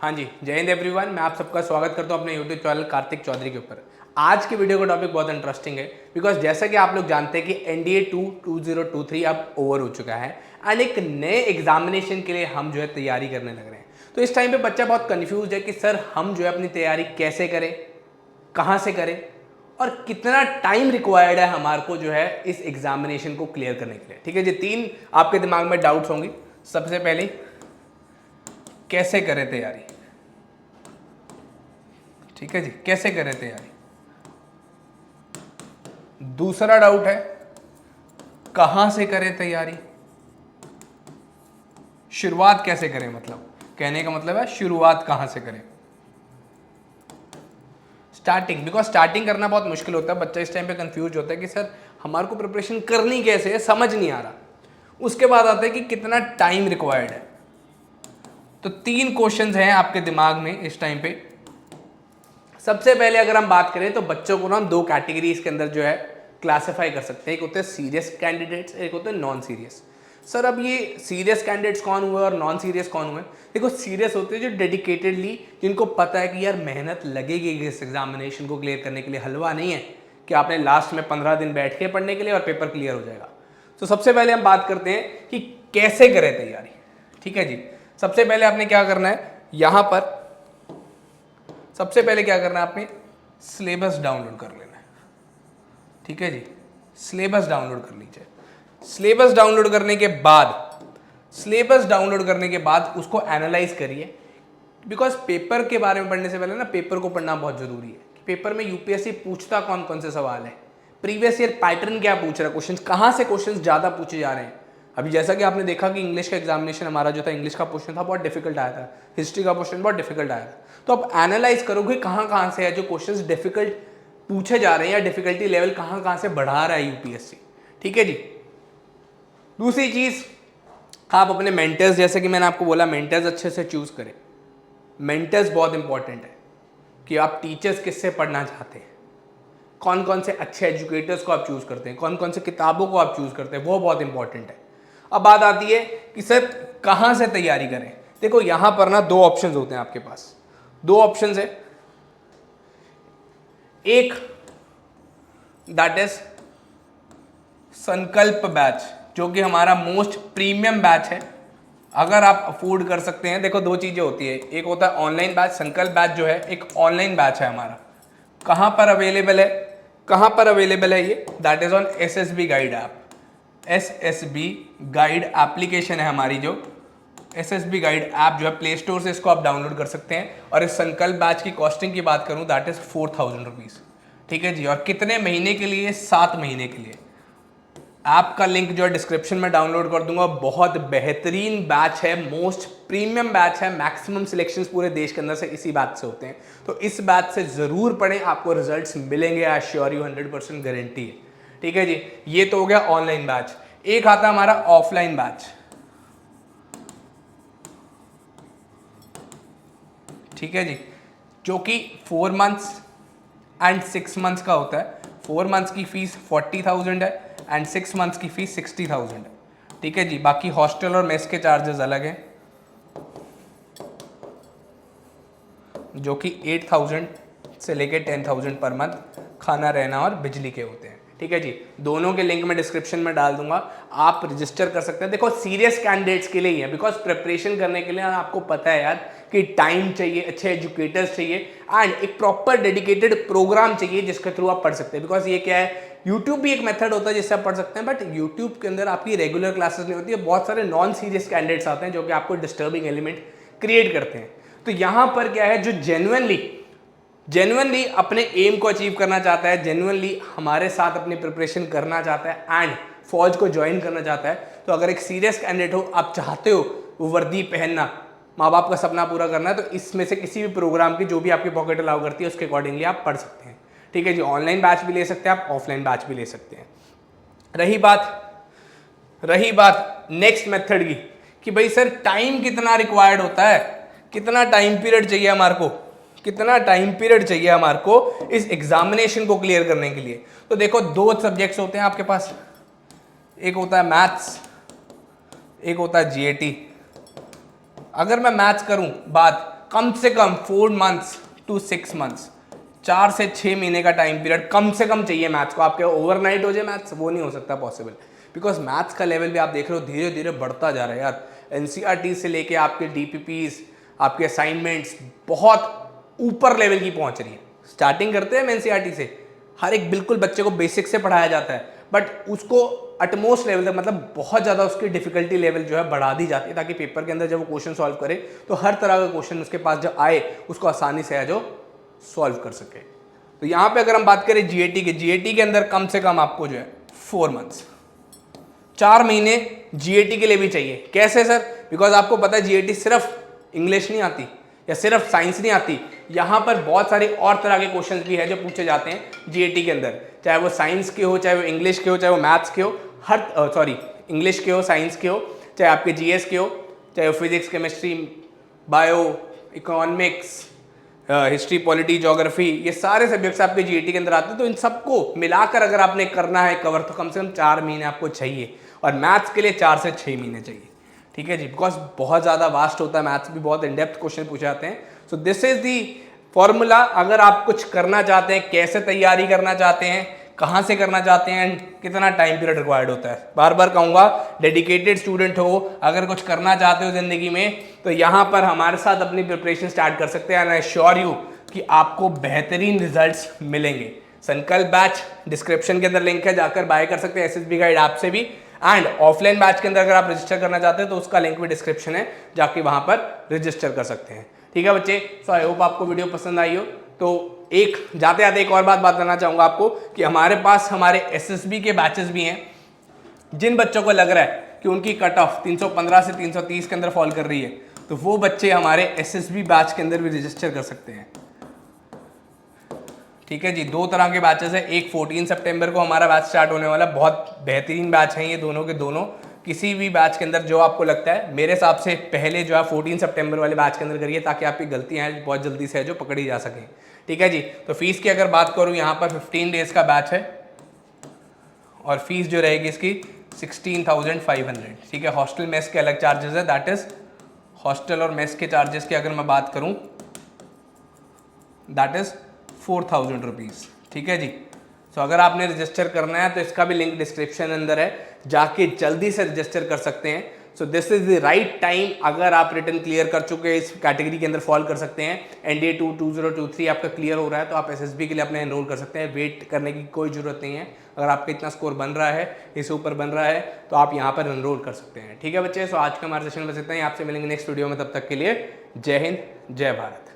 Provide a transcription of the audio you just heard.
हाँ जी, जय हिंद एवरीवन। मैं आप सबका स्वागत करता हूँ अपने यूट्यूब चैनल कार्तिक चौधरी के ऊपर। आज की वीडियो का टॉपिक बहुत इंटरेस्टिंग है बिकॉज जैसा कि आप लोग जानते हैं कि एनडीए 2023 अब ओवर हो चुका है एंड एक नए एग्जामिनेशन के लिए हम जो है तैयारी करने लग रहे हैं। तो इस टाइम पे बच्चा बहुत कंफ्यूज है कि सर हम जो है अपनी तैयारी कैसे करें, कहाँ से करें और कितना टाइम रिक्वायर्ड है हमारे को जो है इस एग्जामिनेशन को क्लियर करने के लिए। ठीक है जी, तीन आपके दिमाग में डाउट्स होंगी। सबसे पहले कैसे करें तैयारी, ठीक है जी, कैसे करें तैयारी। दूसरा डाउट है कहां से करें तैयारी, शुरुआत कैसे करें, मतलब कहने का मतलब है शुरुआत कहां से करें। स्टार्टिंग, बिकॉज स्टार्टिंग करना बहुत मुश्किल होता है। बच्चा इस टाइम पे कंफ्यूज होता है कि सर हमारे को प्रिपरेशन करनी कैसे है, समझ नहीं आ रहा। उसके बाद आता है कि कितना टाइम रिक्वायर्ड है। तो तीन क्वेश्चंस हैं आपके दिमाग में इस टाइम पे। सबसे पहले अगर हम बात करें तो बच्चों को ना हम दो कैटेगरीज के अंदर जो है क्लासिफाई कर सकते हैं। एक होते हैं सीरियस कैंडिडेट्स, एक होते हैं नॉन सीरियस। सर अब ये सीरियस कैंडिडेट्स कौन हुए और नॉन सीरियस कौन हुए? देखो, सीरियस होते हैं जो डेडिकेटेडली, जिनको पता है कि यार मेहनत लगेगी इस एग्जामिनेशन को क्लियर करने के लिए। हलवा नहीं है कि आपने लास्ट में 15 दिन बैठ के पढ़ने के लिए और पेपर क्लियर हो जाएगा। तो सबसे पहले हम बात करते हैं कि कैसे करें तैयारी। ठीक है जी, सबसे पहले आपने क्या करना है, यहां पर सबसे पहले क्या करना है, आपने सिलेबस डाउनलोड कर लेना है। ठीक है जी, सिलेबस डाउनलोड कर लीजिए। सिलेबस डाउनलोड करने के बाद उसको एनालाइज करिए। बिकॉज पेपर के बारे में पढ़ने से पहले ना पेपर को पढ़ना बहुत जरूरी है कि पेपर में यूपीएससी पूछता कौन कौन से सवाल है, प्रीवियस ईयर पैटर्न क्या पूछ रहा है, क्वेश्चन कहाँ से क्वेश्चन ज़्यादा पूछे जा रहे हैं। अभी जैसा कि आपने देखा कि इंग्लिश का एग्जामिनेशन हमारा जो था, इंग्लिश का क्वेश्चन था बहुत डिफिकल्ट आया था, हिस्ट्री का क्वेश्चन बहुत डिफिकल्ट आया था। तो आप एनालाइज करोगे कहाँ कहाँ से है जो क्वेश्चंस डिफिकल्ट पूछे जा रहे हैं या डिफिकल्टी लेवल कहाँ कहाँ से बढ़ा रहा है यूपीएससी। ठीक है जी। दूसरी चीज, आप अपने मेंटर्स, जैसे कि मैंने आपको बोला, मेंटर्स अच्छे से चूज करें। मेंटर्स बहुत इंपॉर्टेंट है कि आप टीचर्स किससे पढ़ना चाहते हैं, कौन कौन से अच्छे एजुकेटर्स को आप चूज करते हैं, कौन कौन से किताबों को आप चूज करते हैं, वो बहुत इंपॉर्टेंट है। अब बात आती है कि सर कहाँ से तैयारी करें। देखो यहां पर ना दो ऑप्शंस होते हैं आपके पास, दो ऑप्शंस है। एक दैट इज संकल्प बैच, जो कि हमारा मोस्ट प्रीमियम बैच है। अगर आप अफोर्ड कर सकते हैं, देखो दो चीजें होती है, एक होता है ऑनलाइन बैच। संकल्प बैच जो है एक ऑनलाइन बैच है हमारा। कहां पर अवेलेबल है, कहां पर अवेलेबल है ये? That is on SSB guide app. SSB guide application है हमारी, जो एसएसबी गाइड ऐप जो है प्ले स्टोर से इसको आप डाउनलोड कर सकते हैं। और इस संकल्प बैच की कॉस्टिंग की बात करूं दैट इज 4000 रुपीज। ठीक है जी। और कितने महीने के लिए? 7 महीने के लिए। ऐप का लिंक जो है डिस्क्रिप्शन में डाउनलोड कर दूंगा। बहुत बेहतरीन बैच है, मोस्ट प्रीमियम बैच है। मैक्सिमम सिलेक्शंस पूरे देश के अंदर से इसी बैच से होते हैं। तो इस बैच से जरूर पढ़ें, आपको रिजल्ट्स मिलेंगे, आई श्योर यू, 100% गारंटी है। ठीक है जी, ये तो हो गया ऑनलाइन बैच। एक आता है हमारा ऑफलाइन बैच। ठीक है जी, जो कि 4 मंथ्स एंड 6 मंथ्स का होता है। 4 मंथ्स की फीस 40,000 है एंड 6 मंथ्स की फीस 60,000 है। ठीक है जी, बाकी हॉस्टल और मेस के चार्जेस अलग हैं, जो कि 8,000 से लेके 10,000 पर मंथ खाना, रहना और बिजली के होते हैं। ठीक है जी, दोनों के लिंक मैं डिस्क्रिप्शन में डाल दूंगा, आप रजिस्टर कर सकते हैं। देखो सीरियस कैंडिडेट्स के लिए ही है, बिकॉज प्रिपरेशन करने के लिए आपको पता है यार कि टाइम चाहिए, अच्छे एजुकेटर्स चाहिए एंड एक प्रॉपर डेडिकेटेड प्रोग्राम चाहिए जिसके थ्रू आप पढ़ सकते हैं। बिकॉज ये क्या है, यूट्यूब भी एक मेथड होता है जिससे आप पढ़ सकते हैं, बट यूट्यूब के अंदर आपकी रेगुलर क्लासेस नहीं होती है। बहुत सारे नॉन सीरियस कैंडिडेट्स आते हैं जो कि आपको डिस्टर्बिंग एलिमेंट क्रिएट करते हैं। तो यहां पर क्या है, जो जेन्युइनली अपने एम को अचीव करना चाहता है, जेन्युइनली हमारे साथ अपनी प्रिपरेशन करना चाहता है एंड फौज को ज्वाइन करना चाहता है, तो अगर एक सीरियस कैंडिडेट हो, आप चाहते हो वो वर्दी पहनना, माँ बाप का सपना पूरा करना है, तो इसमें से किसी भी प्रोग्राम की जो भी आपकी पॉकेट अलाउ करती है उसके अकॉर्डिंगली आप पढ़ सकते हैं। ठीक है जी, ऑनलाइन बैच भी ले सकते हैं आप, ऑफलाइन बैच भी ले सकते हैं। रही बात नेक्स्ट मेथड की कि भाई सर टाइम कितना रिक्वायर्ड होता है, कितना टाइम पीरियड चाहिए हमारे को, कितना टाइम पीरियड चाहिए हमारे को इस एग्जामिनेशन को क्लियर करने के लिए। तो देखो दो सब्जेक्ट्स होते हैं आपके पास, एक होता है मैथ्स, एक होता है जीएटी। अगर मैं मैथ्स करूं बात, कम से कम 4 मंथ्स टू 6 मंथ्स, 4 से 6 महीने का टाइम पीरियड कम से कम चाहिए मैथ्स को। आपके ओवरनाइट हो जाए मैथ्स, वो नहीं हो सकता पॉसिबल, बिकॉज मैथ्स का लेवल भी आप देख रहे हो धीरे धीरे बढ़ता जा रहा है यार। एनसीईआरटी से लेके आपके डीपीपीज, आपके असाइनमेंट्स बहुत ऊपर लेवल की पहुंच रही है। स्टार्टिंग करते हैं एनसीईआरटी से, हर एक बिल्कुल बच्चे को बेसिक से पढ़ाया जाता है, बट उसको अटमोस्ट लेवल तक, मतलब बहुत ज़्यादा उसकी डिफिकल्टी लेवल जो है बढ़ा दी जाती है, ताकि पेपर के अंदर जब वो क्वेश्चन सॉल्व करे तो हर तरह का क्वेश्चन उसके पास जब आए उसको आसानी से जो सॉल्व कर सके। तो यहाँ पे अगर हम बात करें जीएटी के अंदर कम से कम आपको जो है 4 मंथ्स, 4 महीने जीएटी के लिए भी चाहिए। कैसे सर? बिकॉज आपको पता है जीएटी सिर्फ इंग्लिश नहीं आती या सिर्फ साइंस नहीं आती, यहाँ पर बहुत सारे और तरह के क्वेश्चंस भी है जो पूछे जाते हैं जीएटी के अंदर, चाहे वो साइंस के हो, चाहे वो इंग्लिश के हो, चाहे वो मैथ्स के हो, इंग्लिश के हो, साइंस के हो, चाहे आपके जीएस के हो, चाहे वो physics, chemistry, bio, economics, history, polity, geography, ये सारे सब्जेक्ट्स आपके जीएटी के अंदर आते हैं। तो इन सबको मिलाकर अगर आपने करना है कवर तो कम से कम 4 महीने आपको चाहिए, और मैथ्स के लिए 4 से 6 महीने चाहिए। ठीक है जी, बिकॉज बहुत ज़्यादा वास्ट होता है, मैथ्स भी बहुत इन डेप्थ क्वेश्चन पूछे जाते हैं। So this is the formula. अगर आप कुछ करना चाहते हैं, कैसे तैयारी करना चाहते हैं, कहाँ से करना चाहते हैं, एंड कितना टाइम पीरियड रिक्वायर्ड होता है, बार बार कहूँगा डेडिकेटेड स्टूडेंट हो, अगर कुछ करना चाहते हो ज़िंदगी में, तो यहाँ पर हमारे साथ अपनी प्रिपरेशन स्टार्ट कर सकते हैं। एंड आई श्योर यू कि आपको बेहतरीन रिजल्ट्स मिलेंगे। संकल्प बैच डिस्क्रिप्शन के अंदर लिंक है, जाकर बाय कर सकते हैं एसएसबी गाइड ऐप से भी। एंड ऑफलाइन बैच के अंदर अगर आप रजिस्टर करना चाहते हैं तो उसका लिंक भी डिस्क्रिप्शन है, जाके वहाँ पर रजिस्टर कर सकते हैं। ठीक है बच्चे, सो आई होप आपको वीडियो पसंद आई हो। तो एक जाते जाते एक और बात बताना चाहूँगा आपको कि हमारे पास हमारे एसएसबी के बैचेस भी हैं। जिन बच्चों को लग रहा है कि उनकी कट ऑफ 315 से 330 के अंदर फॉल कर रही है, तो वो बच्चे हमारे एसएसबी बैच के अंदर भी रजिस्टर कर सकते हैं। ठीक है जी, 2 तरह के बैचेस हैं। एक 14 सितंबर को हमारा बैच स्टार्ट होने वाला, बहुत बेहतरीन बैच हैं ये दोनों के दोनों। किसी भी बैच के अंदर जो आपको लगता है, मेरे हिसाब से पहले जो है 14 सितंबर वाले बैच के अंदर करिए, ताकि आपकी गलतियां हैं बहुत जल्दी से जो पकड़ी जा सकें। ठीक है जी, तो फीस की अगर बात करूं, यहाँ पर 15 डेज का बैच है और फीस जो रहेगी इसकी 16,500। ठीक है, हॉस्टल मेस के अलग चार्जेस है, दैट इज हॉस्टल और मेस के चार्जेस की अगर मैं बात करूं दैट इज 4,000 रुपीज़। ठीक है जी, सो अगर आपने रजिस्टर करना है तो इसका भी लिंक डिस्क्रिप्शन अंदर है, जाके जल्दी से रजिस्टर कर सकते हैं। So this is the right time. अगर आप रिटर्न क्लियर कर चुके हैं, इस कैटेगरी के अंदर फॉल कर सकते हैं, NDA 2 2023 आपका क्लियर हो रहा है, तो आप एसएसबी के लिए अपने एनरोल कर सकते हैं। वेट करने की कोई ज़रूरत नहीं है। अगर आपका इतना स्कोर बन रहा है, इससे ऊपर बन रहा है, तो आप यहाँ पर एनरोल कर सकते हैं। ठीक है बच्चे, सो आज का हमारा सेशन बस इतना ही। आपसे मिलेंगे नेक्स्ट वीडियो में, तब तक के लिए जय हिंद, जय भारत।